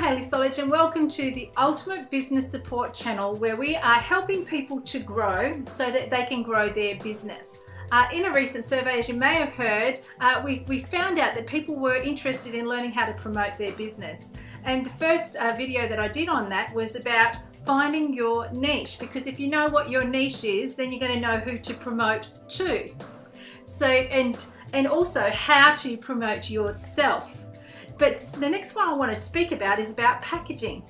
Hayley Solage and welcome to the Ultimate Business Support channel, where we are helping people to grow so that they can grow their business. In a recent survey, as you may have heard, we found out that people were interested in learning how to promote their business. And the first video that I did on that was about finding your niche, because if you know what your niche is, then you're going to know who to promote to. So, and also how to promote yourself. But the next one I want to speak about is about packaging,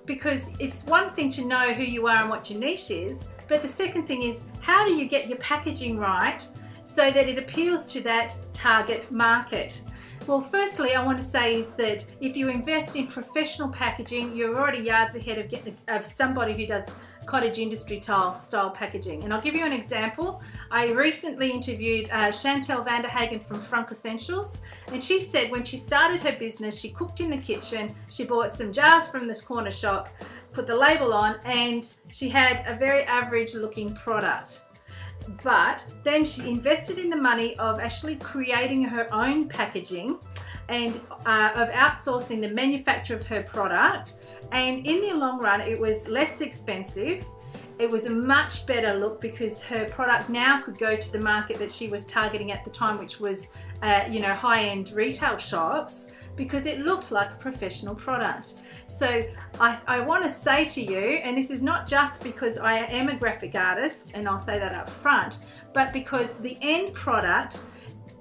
because it's one thing to know who you are and what your niche is, but the second thing is, how do you get your packaging right so that it appeals to that target market? Well, firstly, I want to say is that if you invest in professional packaging, you're already yards ahead of somebody who does cottage industry style packaging. And I'll give you an example. I recently interviewed Chantel Vanderhagen from Frunk Essentials, and she said when she started her business, she cooked in the kitchen, she bought some jars from this corner shop, put the label on, and she had a very average looking product. But then she invested in the money of actually creating her own packaging and of outsourcing the manufacture of her product. And in the long run, it was less expensive. It was a much better look because her product now could go to the market that she was targeting at the time, which was, high-end retail shops, because it looked like a professional product. So I want to say to you, and this is not just because I am a graphic artist, and I'll say that up front, but because the end product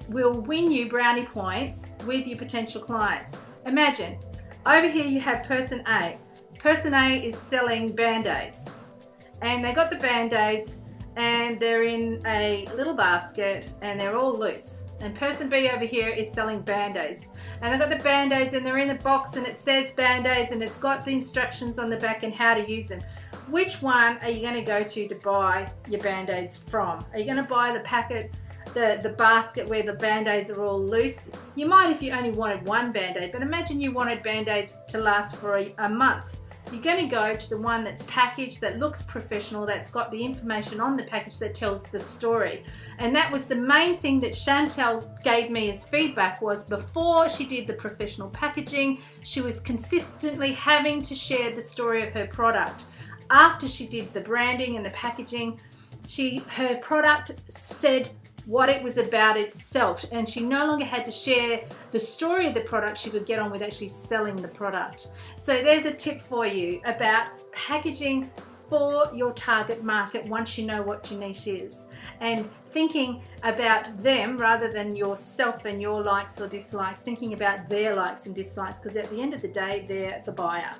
will win you brownie points with your potential clients. Imagine, over here you have person A. Person A is selling Band-Aids, and they got the Band-Aids and they're in a little basket and they're all loose. And person B over here is selling Band-Aids, and they've got the Band-Aids and they're in a box and it says Band-Aids and it's got the instructions on the back and how to use them. Which one are you going to go to buy your Band-Aids from? Are you going to buy the packet, the basket where the Band-Aids are all loose? You might if you only wanted one Band-Aid, but imagine you wanted Band-Aids to last for a month. You're going to go to the one that's packaged, that looks professional, that's got the information on the package that tells the story. And that was the main thing that Chantel gave me as feedback, was before she did the professional packaging, she was consistently having to share the story of her product. After she did the branding and the packaging, her product said what it was about itself, and she no longer had to share the story of the product. She could get on with actually selling the product. So there's a tip for you about packaging for your target market once you know what your niche is, and thinking about them rather than yourself and your likes or dislikes, thinking about their likes and dislikes, because at the end of the day, they're the buyer.